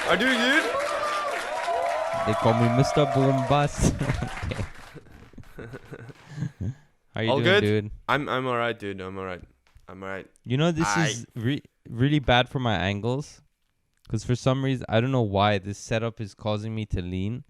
Are you good? They call me Mr. Bombas. Okay. How you All doing, good? dude? I'm alright, dude. I'm alright. You know, this is really bad for my ankles. Because for some reason, I don't know why, this setup is causing me to lean.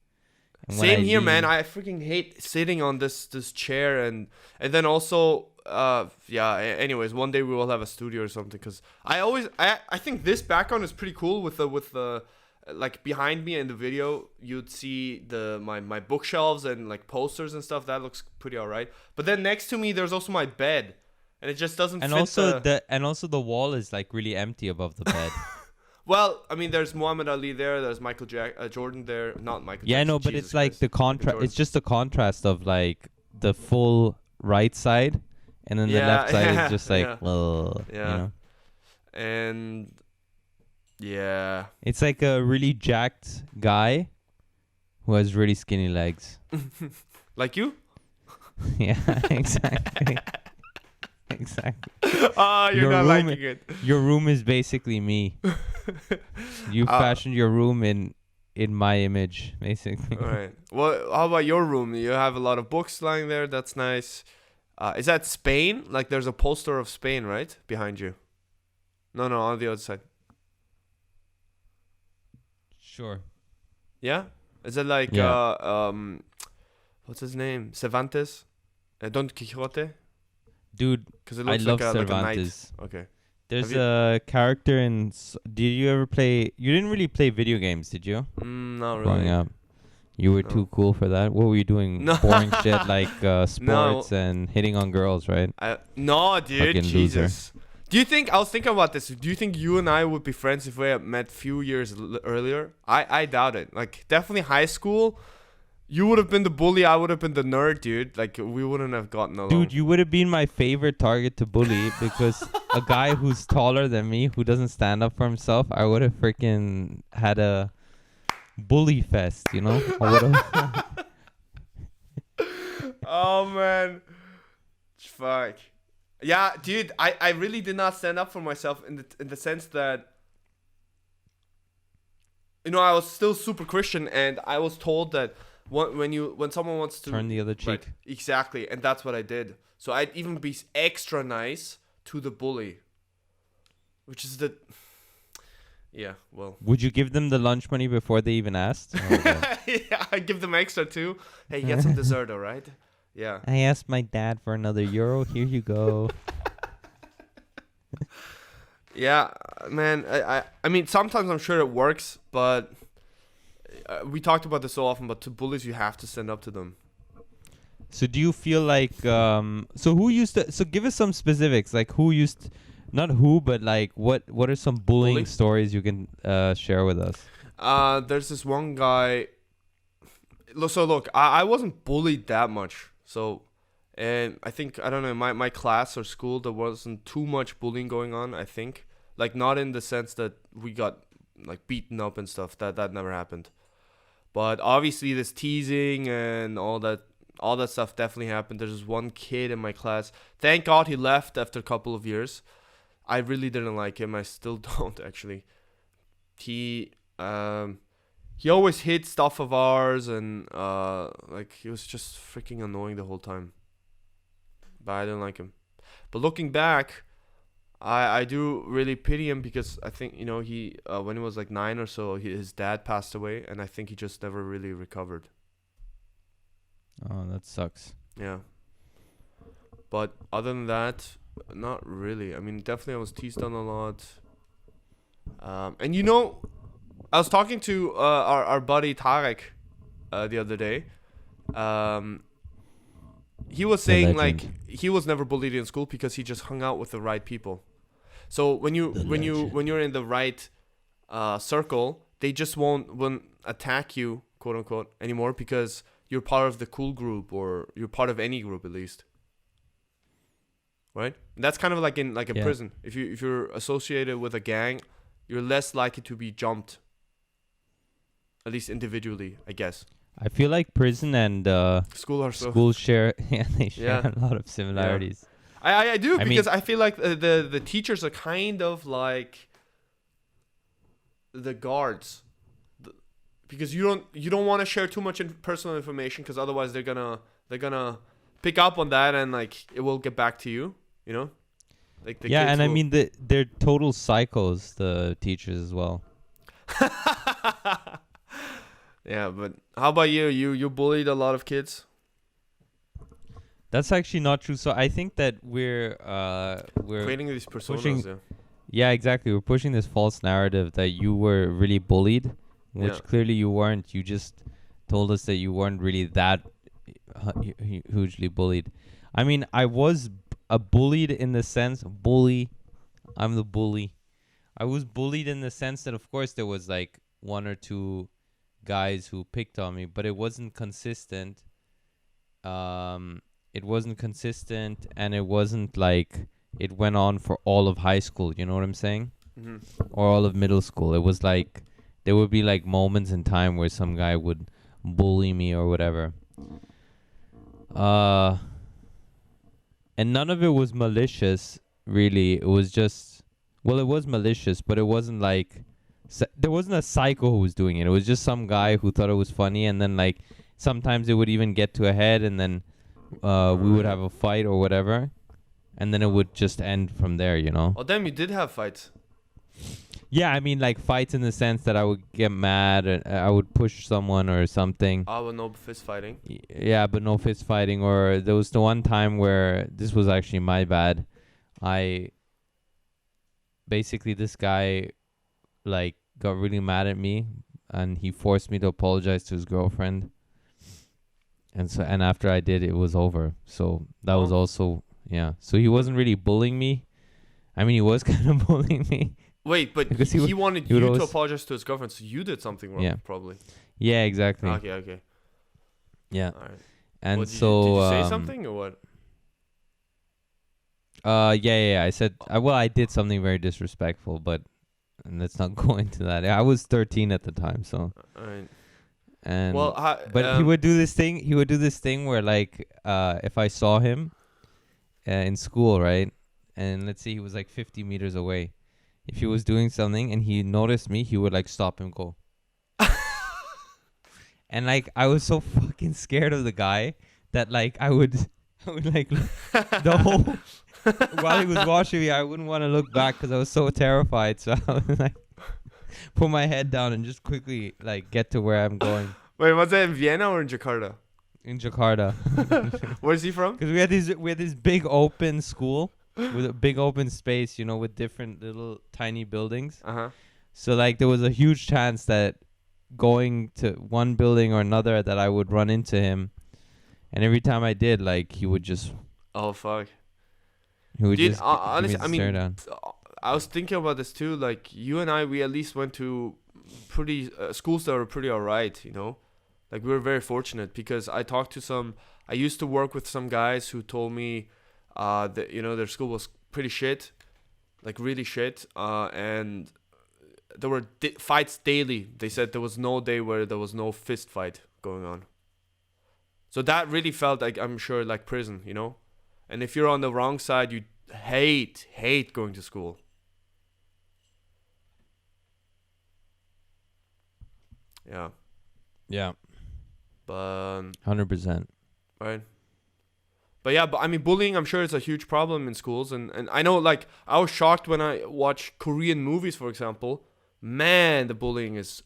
And when Same I here, man. lean- I freaking hate sitting on this chair, and then also anyways, one day we will have a studio or something, cuz I think this background is pretty cool with the like behind me in the video you'd see my bookshelves and like posters and stuff. That looks pretty all right. But then next to me there's also my bed, and it just doesn't and fit also the wall is like really empty above the bed. Well, I mean, there's Muhammad Ali there. There's Jordan there. Not Michael. Yeah, Jackson, no, but Jesus it's like Christ. the contrast. It's just the contrast of like the full right side, and then the left side is just like, you know, and yeah, it's like a really jacked guy who has really skinny legs. like you. Yeah, exactly. Exactly. Ah, you're not liking it. Your room is basically me. You fashioned your room in my image, basically. All right. Well, how about your room? You have a lot of books lying there. That's nice. Is that Spain? Like, there's a poster of Spain, right, behind you? No, on the other side. Sure. Yeah. Is it like what's his name? Cervantes? Don Quixote? Dude, Because it I looks love like a Cervantes. knight. Okay. There's a character in... Did you ever play... You didn't really play video games, did you? Not really. Growing up. You were too cool for that? What were you doing? No. Boring shit like sports and hitting on girls, right? No, dude. Fucking Jesus. Do you think... I was thinking about this. Do you think you and I would be friends if we had met a few years earlier? I doubt it. Like, definitely high school... You would have been the bully, I would have been the nerd, dude. Like, we wouldn't have gotten along. Dude, you would have been my favorite target to bully because a guy who's taller than me, who doesn't stand up for himself, I would have freaking had a bully fest, you know? I would have. Oh, man. Fuck. Yeah, dude, I really did not stand up for myself in the sense that, you know, I was still super Christian, and I was told that when someone wants to turn the other cheek. Right, exactly, and that's what I did. So I'd even be extra nice to the bully, which is well. Would you give them the lunch money before they even asked? Yeah, I give them extra too. Hey, get some dessert, all right? Yeah. I asked my dad for another euro. Here you go. Yeah, man. I mean, sometimes I'm sure it works, but we talked about this so often. But to bullies, you have to stand up to them. So do you feel like so who used to? So give us some specifics. Like who used, not who, but like what are some bullying stories you can share with us? There's this one guy. So look, I wasn't bullied that much. So, and I think, I don't know, my class or school, there wasn't too much bullying going on, I think. Like, not in the sense that we got, like, beaten up and stuff. That never happened. But obviously, this teasing and all that stuff definitely happened. There's this one kid in my class. Thank God he left after a couple of years. I really didn't like him. I still don't, actually. He always hid stuff of ours, and like, he was just freaking annoying the whole time. But I didn't like him. But looking back, I do really pity him, because I think, you know, he when he was like 9 or so, his dad passed away, and I think he just never really recovered. Oh, that sucks. Yeah. But other than that, not really. I mean, definitely I was teased on a lot. And you know, I was talking to our buddy Tarek the other day. He was saying, like, he was never bullied in school because he just hung out with the right people. So when you're in the right circle, they just won't attack you, quote unquote, anymore, because you're part of the cool group, or you're part of any group at least. Right? And that's kind of like in like a prison. If you're associated with a gang, you're less likely to be jumped. At least individually, I guess. I feel like prison and school share they share a lot of similarities. I do, because I feel like the teachers are kind of like the guards, because you don't want to share too much personal information, because otherwise they're gonna pick up on that, and like it will get back to you. You know, like the Yeah, kids and I will- mean they're total psychos, the teachers as well. Yeah, but how about you? You bullied a lot of kids. That's actually not true. So I think that we're Creating these personas. pushing- Yeah. yeah, exactly. We're pushing this false narrative that you were really bullied, which Yeah. clearly you weren't. You just told us that you weren't really that hugely bullied. I mean, I was bullied in the sense bully. I'm the bully. I was bullied in the sense that, of course, there was like one or two guys who picked on me, but it wasn't consistent. It wasn't consistent, and it wasn't like it went on for all of high school. You know what I'm saying? Mm-hmm. Or all of middle school. It was like there would be like moments in time where some guy would bully me or whatever. And none of it was malicious, really. It was just, well, it was malicious, but it wasn't like there wasn't a psycho who was doing it. It was just some guy who thought it was funny, and then like sometimes it would even get to a head, and then we would have a fight or whatever, and then it would just end from there, you know? Oh damn! You did have fights. Yeah, I mean like fights in the sense that I would get mad, and I would push someone or something. Oh, well, no fist fighting. Yeah, but no fist fighting. Or there was the one time where this was actually my bad. Basically this guy like got really mad at me, and he forced me to apologize to his girlfriend. And after I did, it was over. So that was also, yeah. So he wasn't really bullying me. I mean, he was kind of bullying me. Wait, but Because he wanted he would you to always- apologize to his girlfriend, so you did something wrong, Yeah. probably. Yeah, exactly. Okay. Yeah. All right. And What, so did you say something or what? Yeah. I said, I did something very disrespectful, but and let's not go into that. I was 13 at the time, so. All right. And Well, but he would do this thing. He would do this thing where, like, if I saw him in school, right, and let's say he was like 50 meters away, if he was doing something and he noticed me, he would like stop and go. And like I was so fucking scared of the guy that like I would like the whole while he was watching me, I wouldn't want to look back because I was so terrified. So I would like put my head down and just quickly like get to where I'm going. Wait, was that in Vienna or in Jakarta? In Jakarta. Where's he from? Because we had this big open school with a big open space, you know, with different little tiny buildings. Uh-huh. So like there was a huge chance that going to one building or another that I would run into him, and every time I did, like he would just Oh fuck. give Dude, me honestly, the I stare mean, down. I was thinking about this too. Like you and I, we at least went to pretty schools that were pretty alright. You know, like we were very fortunate because I talked to some. I used to work with some guys who told me, that their school was pretty shit, like really shit. And there were fights daily. They said there was no day where there was no fist fight going on. So that really felt like, I'm sure, like prison, you know. And if you're on the wrong side, you hate going to school. Yeah, Yeah, but 100%. right. But yeah, but I mean, bullying, I'm sure it's a huge problem in schools, and I know, like, I was shocked when I watch Korean movies, for example. Man, the bullying is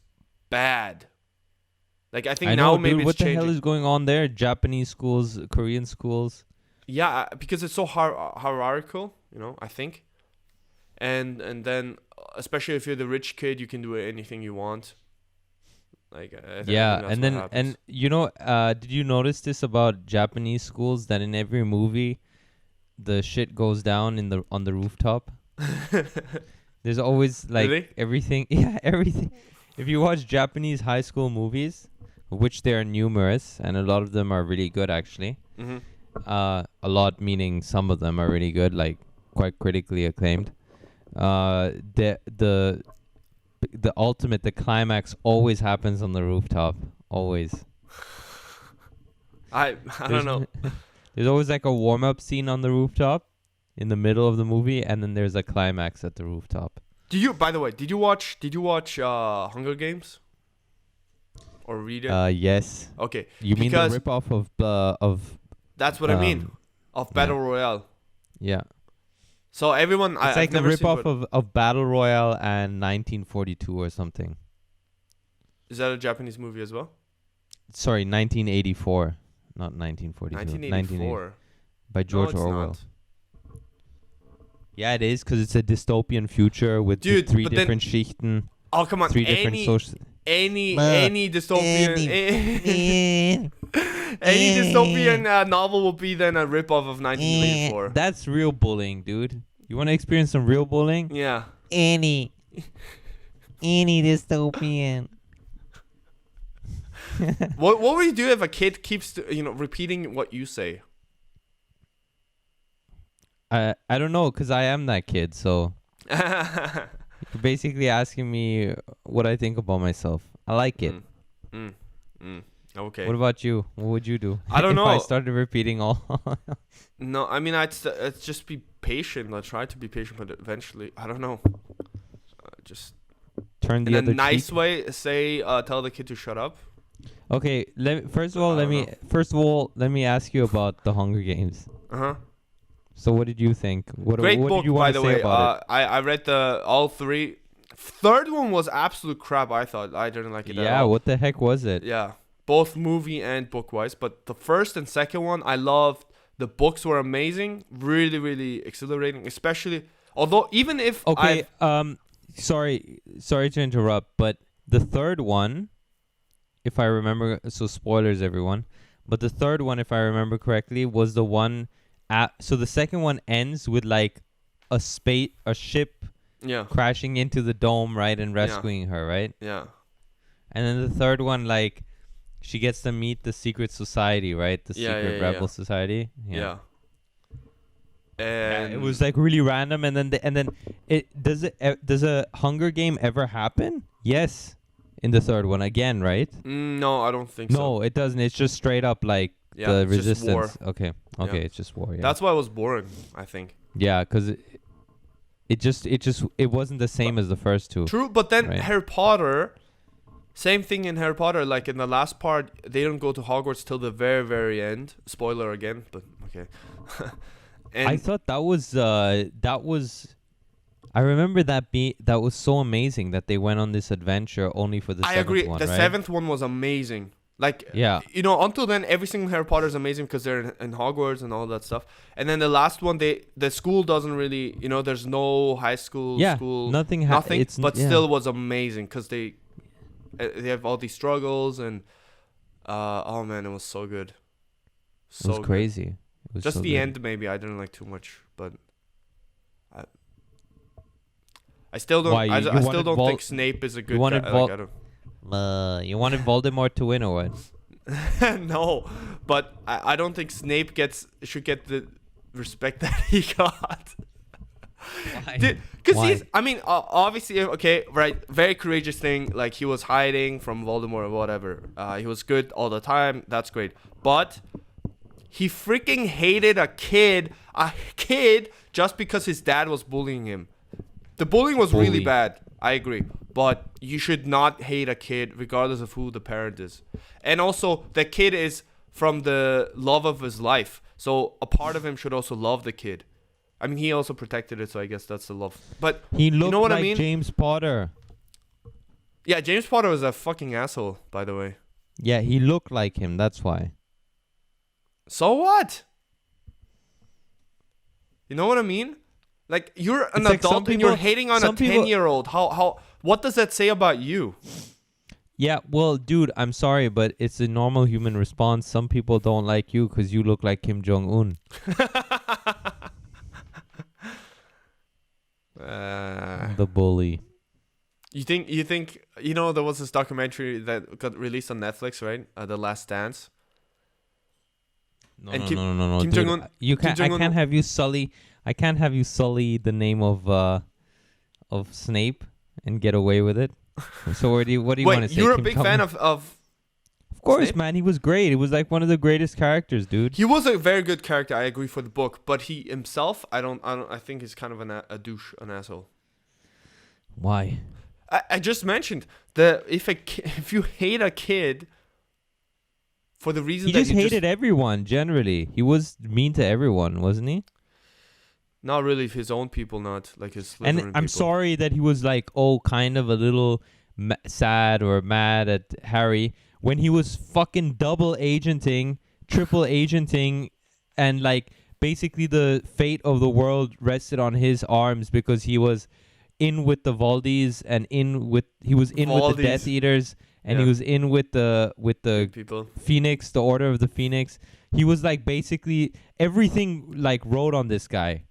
bad. Like, I think I now know, maybe dude. it's What the changing. hell is going on there? Japanese schools, Korean schools. Yeah, because it's so hierarchical, you know, I think. And then, especially if you're the rich kid, you can do anything you want. Like, I think Yeah, that's and what then happens. you know, did you notice this about Japanese schools that in every movie, the shit goes down on the rooftop? There's always like Really? everything. Yeah, everything. If you watch Japanese high school movies, which there are numerous, and a lot of them are really good actually. Mm-hmm. A lot meaning some of them are really good, like quite critically acclaimed. The ultimate, the climax always happens on the rooftop. Always. I don't know. There's always like a warm up scene on the rooftop in the middle of the movie, and then there's a climax at the rooftop. By the way, did you watch Hunger Games? Or read it? Yes. Okay. You mean the Because ripoff of that's what I mean. Of yeah. Battle Royale. yeah. So everyone, It's like a ripoff of Battle Royale and 1942 or something. Is that a Japanese movie as well? Sorry, 1984, not 1942. 1984. By George No, it's Orwell. not. Yeah, it is, because it's a dystopian future with Dude, three but different Schichten. Oh, come on. Three different social. Any dystopian any dystopian novel will be then a ripoff of 1984. That's real bullying, dude. You want to experience some real bullying? Yeah. Any dystopian. What would you do if a kid keeps repeating what you say? I don't know, because I am that kid, so you're basically asking me what I think about myself. I like it. Okay. What about you? What would you do? I don't know. If I started repeating all. No, I mean, I'd just be patient. I try to be patient, but eventually, I don't know. Just turn the in other a nice cheek. way, say, tell the kid to shut up. Okay. First of all, let me ask you about the Hunger Games. So what did you think? Great what book, did you by want the to say way. about it? I read all three. Third one was absolute crap. I thought I didn't like it at all. Yeah, what the heck was it? Yeah, both movie and book wise. But the first and second one, I loved. The books were amazing, really, really exhilarating. Especially, although even if sorry to interrupt, but the third one, if I remember, so spoilers everyone, but the third one, if I remember correctly, was the one. So the second one ends with like a ship crashing into the dome, right, and rescuing her, right? Yeah. And then the third one, like, she gets to meet the secret society, right? The secret rebel society. Yeah. And it was like really random, and then does a Hunger Game ever happen? Yes, in the third one again, right? No, I don't think so. No, it doesn't. It's just straight up like the resistance. War. Okay, it's just war. Yeah. That's why it was boring, I think. Yeah, because it wasn't the same as the first two. True, but then right? Harry Potter, same thing in Harry Potter. Like in the last part, they don't go to Hogwarts till the very, very end. Spoiler again, but okay. And I thought that was. I remember that was so amazing that they went on this adventure only for the seventh one. I agree. The seventh one was amazing. Like, until then, every single Harry Potter is amazing because they're in Hogwarts and all that stuff. And then the last one, the school doesn't really, there's no high school, nothing. Still was amazing because they have all these struggles and, oh man, it was so good. It was crazy. It was just so the good. end, maybe I didn't like too much, but I still don't. I still don't think Snape is a good guy. You wanted Voldemort to win or what? No, but I don't think Snape should get the respect that he got. Because obviously, okay, right, very courageous thing. Like, he was hiding from Voldemort or whatever. He was good all the time. That's great. But he freaking hated a kid just because his dad was bullying him. The bullying was really bad. I agree. But you should not hate a kid regardless of who the parent is. And also, the kid is from the love of his life. So a part of him should also love the kid. I mean, he also protected it, so I guess that's the love. But he looked you know what like I mean? James Potter. Yeah, James Potter was a fucking asshole, by the way. Yeah, he looked like him. That's why. So what? You know what I mean? Like, you're an adult and you're hating on a 10-year-old. What does that say about you? Yeah, well, dude, I'm sorry, but it's a normal human response. Some people don't like you because you look like Kim Jong-un. The bully. You think there was this documentary that got released on Netflix, right? The Last Dance. No. Kim Jong-un, I can't have you sully. I can't have you sully the name of Snape and get away with it. So what do you want to say? You're a big fan of Of course, Snape? man. He was great. It was like one of the greatest characters, dude. He was a very good character. I agree for the book, but he himself, I think he's kind of a douche, an asshole. Why? I just mentioned that if you hate a kid for the reason He that just you hated everyone generally. He was mean to everyone, wasn't he? not really his own people, not like his Slytherin And people. I'm sorry that he was like, kind of a little sad or mad at Harry when he was fucking double agenting, triple agenting, and like basically the fate of the world rested on his arms because he was in with the Valdes and he was in with the Death Valdes. Eaters and Yeah. he was in with the Good people. Phoenix, the Order of the Phoenix. He was like basically everything like rode on this guy.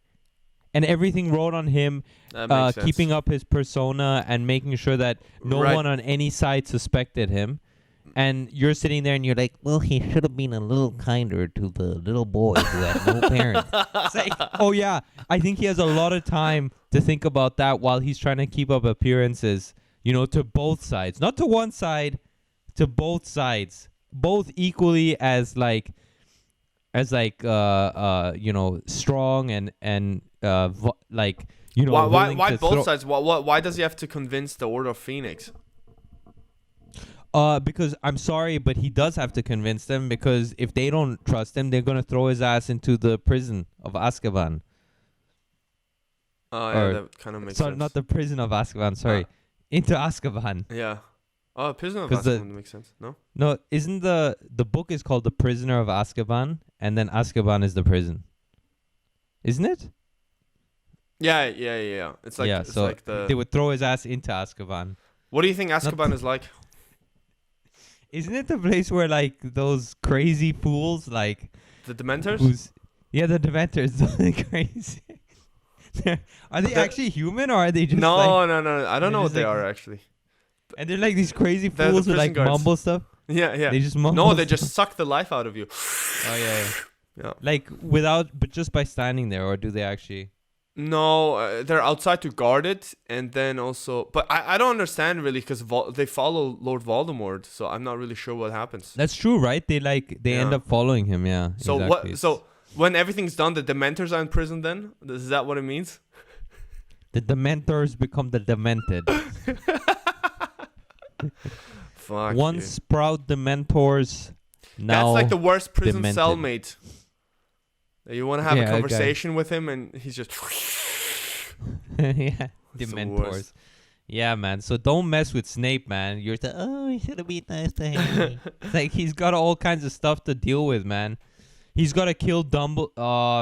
And everything rode on him, That makes sense. keeping up his persona and making sure that no Right. one on any side suspected him. And you're sitting there and you're like, well, he should have been a little kinder to the little boy who had no parents. It's like, oh yeah, I think he has a lot of time to think about that while he's trying to keep up appearances, to both sides. Not to one side, to both sides. Both equally as strong and Why willing to both sides? Why does he have to convince the Order of Phoenix? Because I'm sorry, but he does have to convince them because if they don't trust him, they're gonna throw his ass into the prison of Azkaban. Oh, yeah, that kind of makes Sorry, sense. not the prison of Azkaban. Sorry, into Azkaban. Yeah. Oh, Prisoner of 'Cause Azkaban makes sense. No? No, isn't the book is called The Prisoner of Azkaban, and then Azkaban is the prison, isn't it? Yeah. It's like so like the. they would throw his ass into Azkaban. What do you think Azkaban is like? Isn't it the place where like those crazy fools like The Dementors? the Dementors, they're crazy. Are they actually human or are they just no. I don't they're know what just they like- are actually. and they're like these crazy They're the fools who prison like guards. mumble stuff? Yeah. They just mumble. No, they stuff. just suck the life out of you. Oh yeah. Yeah. Like but just by standing there, or do they actually? No, they're outside to guard it, and then also, but I don't understand really because they follow Lord Voldemort, so I'm not really sure what happens. That's true, right? They end Yeah. up following him. Yeah. So exactly. what? So when everything's done, the Dementors are in prison. Then is that what it means? The Dementors become the Demented. Fuck. Once proud Dementors. Now That's like the worst prison demented. cellmate. You want to have Yeah, a okay. conversation with him, and he's just. yeah, It's the Dementors. worst. Yeah, man. So don't mess with Snape, man. You're he should have been nice to Harry. Like he's got all kinds of stuff to deal with, man. He's got to kill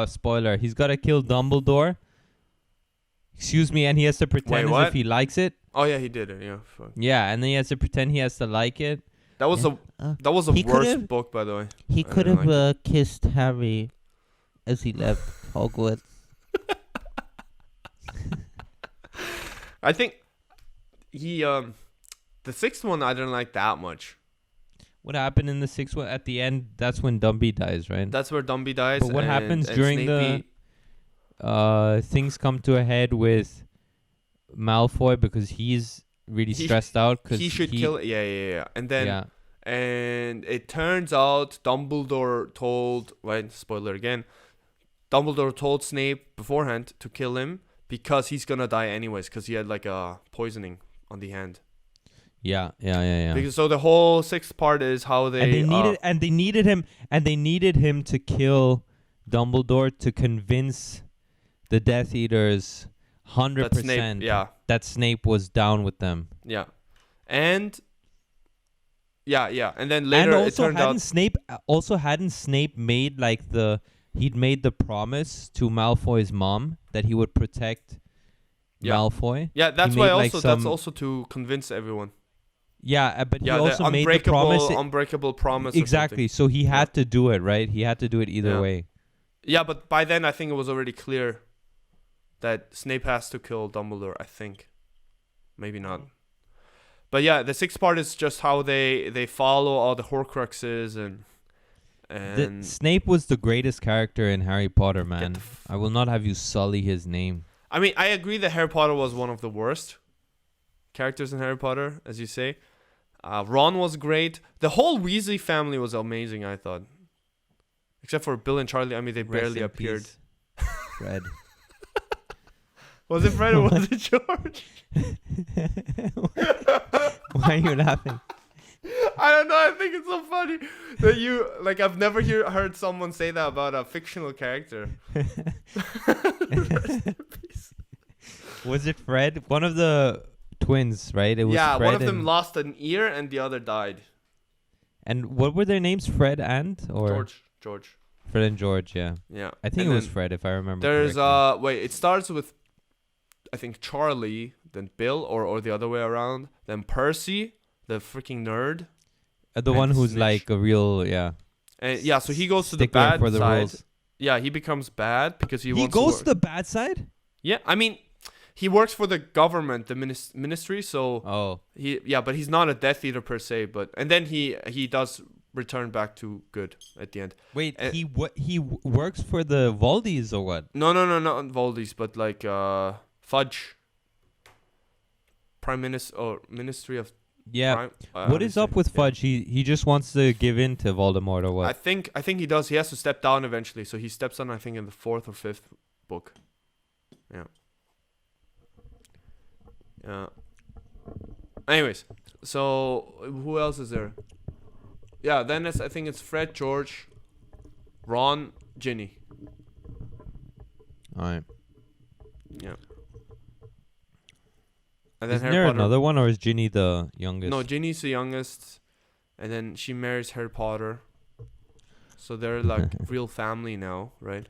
spoiler. He's got to kill Dumbledore. Excuse me, and he has to pretend as what? if he likes it. Oh yeah, he did it. Yeah. Fuck. Yeah, and then he has to pretend he has to like it. That was the he worst could've- book, by the way. He I could didn't have like kissed Harry as he left Hogwarts. I think he the sixth one I didn't like that much. What happened in the sixth one? At the end, that's when Dumby dies, right? That's where Dumby dies. But what happens during Snapey, things come to a head with Malfoy because he's really He- stressed out because he should kill. Yeah. And then yeah. and it turns out Dumbledore told. Right, spoiler again. Dumbledore told Snape beforehand to kill him because he's gonna die anyways because he had like a poisoning on the hand. Yeah. Because so the whole sixth part is how they and they needed him to kill Dumbledore to convince the Death Eaters 100% yeah. that Snape was down with them. Yeah. And and then later And also it turned out hadn't Snape made like he'd made the promise to Malfoy's mom that he would protect Malfoy. Yeah, that's he why made, like, also that's some- also to convince everyone. Yeah, but he Yeah, also the made the promise. unbreakable promise. or Exactly. something. So he had to do it, right? He had to do it either Yeah. way. Yeah, but by then I think it was already clear that Snape has to kill Dumbledore. I think, maybe not. But yeah, the sixth part is just how they follow all the Horcruxes and Snape was the greatest character in Harry Potter, man. the I will not have you sully his name. I mean, I agree that Harry Potter was one of the worst characters in Harry Potter, as you say. Ron was great. The whole Weasley family was amazing, I thought. Except for Bill and Charlie. I mean, they barely appeared. Fred. Was it Fred or was it George? Why are you laughing? I don't know. I think it's so funny that you like. I've never heard someone say that about a fictional character. Rest in peace. Was it Fred? One of the twins, right? It was Yeah, Fred one of them and, lost an ear and the other died. and what were their names? Fred and or George. Fred and George? Yeah, Yeah. I think And it was then Fred if I remember. There's correctly. wait. It starts with, I think Charlie, then Bill, or the other way around. Then Percy, the freaking nerd. The and one who's Snitch. like a real And yeah, so he goes to the stickler bad for the side. rules. Yeah, he becomes bad because he wants goes to to the bad side. Yeah, I mean, he works for the government, the ministry. So Oh, but he's not a Death Eater per se. And then he does return back to good at the end. wait, Uh, he works for the Valdies or what? No, not Voldy's, but like Fudge, Prime Minister or Ministry of Yeah. Prime. What is up with Fudge? He just wants to give in to Voldemort or what? I think he does. He has to step down eventually. So he steps down, I think, in the 4th or 5th book. Yeah. Yeah. Anyways, so who else is there? Yeah, then I think it's Fred, George, Ron, Ginny. All right. Yeah. And then Isn't Harry there Potter. another one, or is Ginny the youngest? No, Ginny's the youngest, and then she marries Harry Potter. So they're like real family now, right?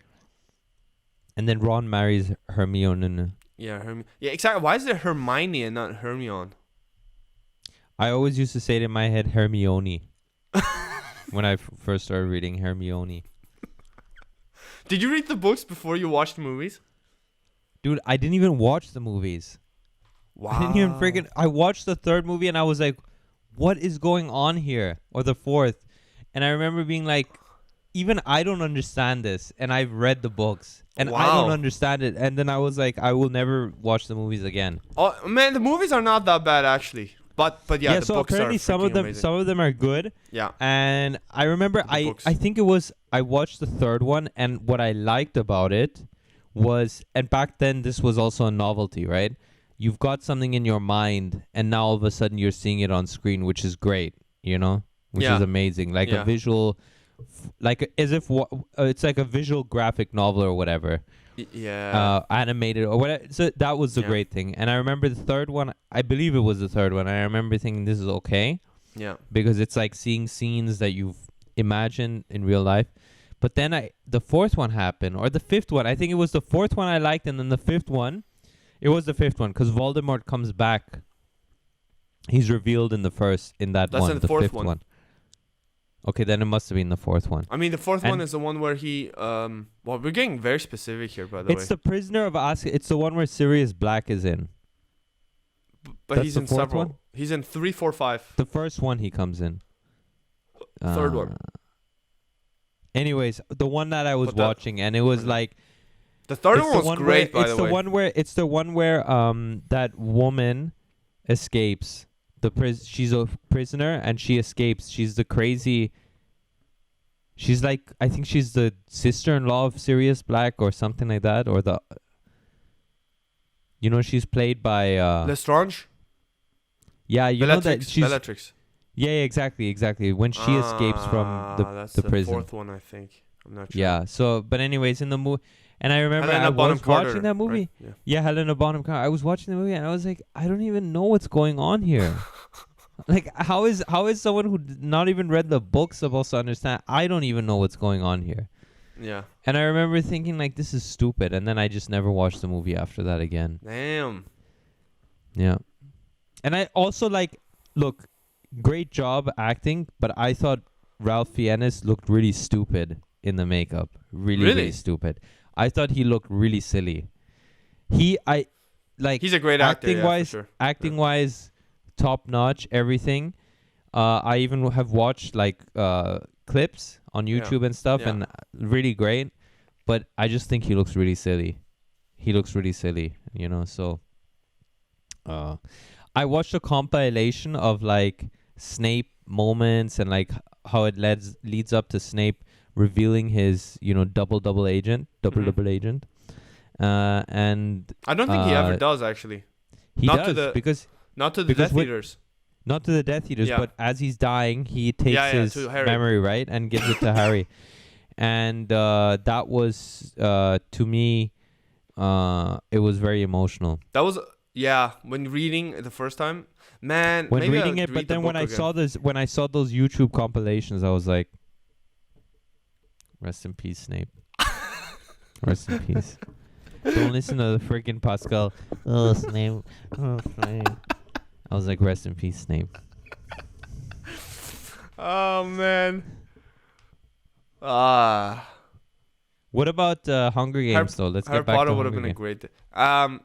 And then Ron marries Hermione. Yeah, Yeah, exactly. Why is it Hermione and not Hermione? I always used to say it in my head Hermione when I first started reading Hermione. Did you read the books before you watched the movies? Dude, I didn't even watch the movies. Wow. I didn't even freaking. I watched the third movie and I was like, "What is going on here?" Or the fourth, and I remember being like, "Even I don't understand this." And I've read the books and I don't Wow. understand it. And then I was like, "I will never watch the movies again." Oh man, the movies are not that bad actually. But yeah, the so books apparently are some of freaking them amazing. are good. Yeah. And I remember The books. I think it was I watched the third one, and what I liked about it was, and back then this was also a novelty, right? You've got something in your mind and now all of a sudden you're seeing it on screen, which is great, you know? Which Yeah. is amazing. Like Yeah. a visual like as if it's like a visual graphic novel or whatever. Yeah. Animated or whatever. So that was the Yeah. great thing. And I remember the third one, I believe it was the third one. I remember thinking this is okay Yeah. because it's like seeing scenes that you've imagined in real life. But then the fourth one happened, or the fifth one. I think it was the fourth one I liked, and then the fifth one, it was the fifth one because Voldemort comes back. He's revealed in that That's one, in the the fourth fifth one. one. Okay, then it must have been the fourth one. I mean, the fourth And- one is the one where he well, we're getting very specific here, by the way. It's the Prisoner of Azkaban. It's the one where Sirius Black is in. But that's he's the in fourth several. one? He's in 3, 4, 5. The first one he comes in. Third one. Anyways, the one that I was But that- watching, and it was like The third it's one the was great, where, by it's the way. It's the one where that woman escapes. She's a prisoner and she escapes. She's the crazy. She's like, I think she's the sister-in-law of Sirius Black or something like that, or the. You know, she's played by. Lestrange? Yeah, you know that Bellatrix. she's. Bellatrix. Yeah, exactly. When she escapes from that's the prison. fourth one, I think. I'm not sure. Yeah. So, but anyways, in the movie, and I remember Helena I Bonham was Carter, watching that movie. right? Yeah. Yeah, Helena Bonham Carter. I was watching the movie and I was like, I don't even know what's going on here. Like, how is someone who not even read the book supposed to understand? I don't even know what's going on here. Yeah. And I remember thinking like, this is stupid. And then I just never watched the movie after that again. Damn. Yeah. And I also look, great job acting, but I thought Ralph Fiennes looked really stupid in the makeup. Really stupid. I thought he looked really silly. He's a great actor, acting yeah, wise, for sure. acting wise, top notch, everything. I even have watched clips on YouTube and stuff, Yeah. and really great. But I just think he looks really silly. You know. So, I watched a compilation of Snape moments and how it leads up to Snape revealing his double agent, double agent. And I don't think he ever does actually. he Not does to the- because Not to the Because Death what- Eaters. not to the Death Eaters, Yeah. but as he's dying, he takes Yeah, his to Harry. memory, right, and gives it to Harry. And that was to me, it was very emotional That was when reading it the first time, man. when maybe reading I'll it. read But the then when book I again. saw this, when I saw those YouTube compilations, I was like, "Rest in peace, Snape. Rest in peace." Don't listen to the freaking Pascal. Oh, Snape. Oh, Snape. I was like, "Rest in peace, Snape." Oh man. What about Hunger Games though? Let's Harry get back Potter to would have Hunger been a Games. great.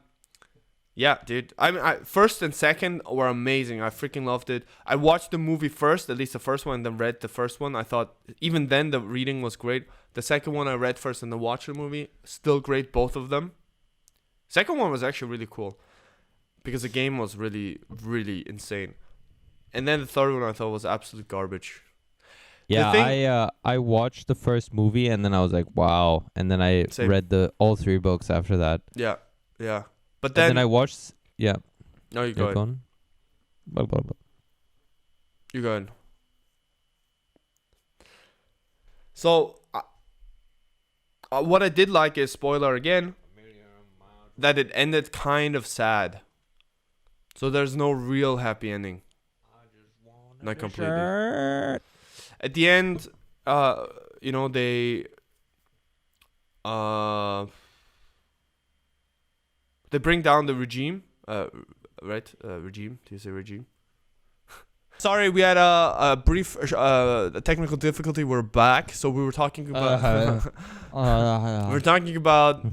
Yeah, dude. I mean, first and second were amazing. I freaking loved it. I watched the movie first, at least the first one, and then read the first one. I thought even then the reading was great. The second one I read first and then watched the movie. Still great, both of them. Second one was actually really cool because the game was really, really insane. And then the third one I thought was absolute garbage. Yeah, I watched the first movie and then I was like, wow. And then I Same. read all 3 books after that. Yeah, yeah. But And then then I watched. Yeah. no, you go Go ahead. on. Blah, blah, blah. You go ahead. So, what I did like is, spoiler again, that it ended kind of sad. So there's no real happy ending. Not completely. At the end, they bring down the regime. Right? Regime. Do you say regime? Sorry, we had a brief technical difficulty. We're back. So we were talking about we're talking about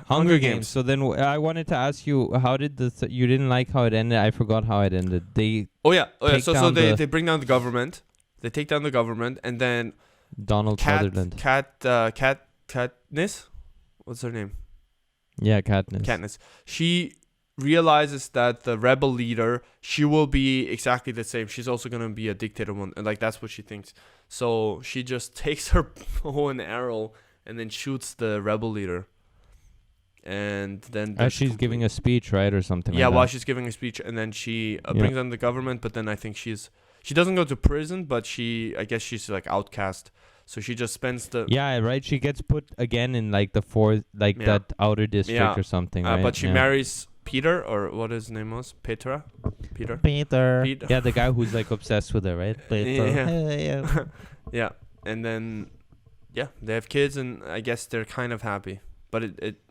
Hunger Games. So then I wanted to ask you, how did you didn't like how it ended? I forgot how it ended. Oh yeah. Take So down they bring down the government. They take down the government, and then Donald Sutherland. Katniss, what's her name? Yeah, Katniss. Katniss. She realizes that the rebel leader, she will be exactly the same. She's also gonna be a dictator one, and like that's what she thinks. So she just takes her bow and arrow and then shoots the rebel leader. And then As she's giving a speech, right, or something. yeah, like while that. she's giving a speech, and then she brings down the government. But then I think she doesn't go to prison, but I guess she's like outcast. So she just spends the Yeah, right. She gets put again in like the fourth, like that outer district or something, right? but she marries Peter, or what his name was, Peter. Peter. Yeah, the guy who's like obsessed with her, right? Yeah. Yeah, and then they have kids, and I guess they're kind of happy. But it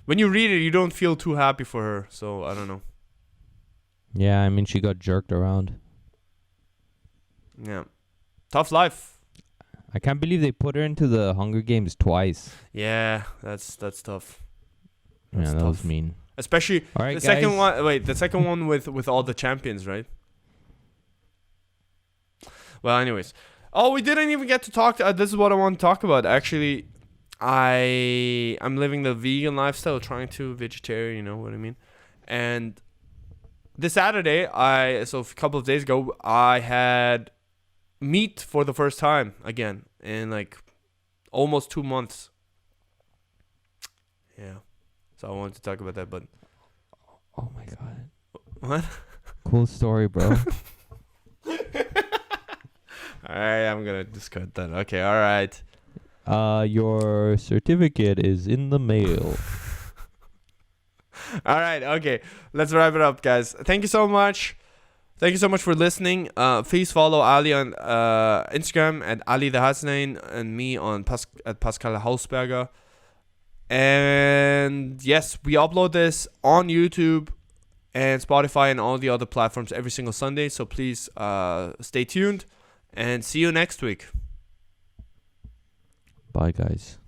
when you read it, you don't feel too happy for her. So I don't know. Yeah, I mean, she got jerked around. Yeah, tough life. I can't believe they put her into the Hunger Games twice. Yeah, that's tough. Yeah, that was tough. mean. Especially All right, the guys. second one. Wait, the second one with all the champions, right? Well, anyways. Oh, we didn't even get to talk. This is what I want to talk about. Actually, I'm living the vegan lifestyle, trying to vegetarian. You know what I mean? And this Saturday, so a couple of days ago, I had meat for the first time again in like almost 2 months. Yeah. So I wanted to talk about that, but Oh my god. what? Cool story, bro. Alright, I'm gonna just cut that. Okay, alright. Your certificate is in the mail. Alright, okay. Let's wrap it up, guys. Thank you so much. Thank you so much for listening. Please follow Ali on Instagram at Ali the Hasnain, and me on at Pascal Hausberger. And yes, we upload this on YouTube and Spotify and all the other platforms every single Sunday. So please stay tuned and see you next week. Bye, guys.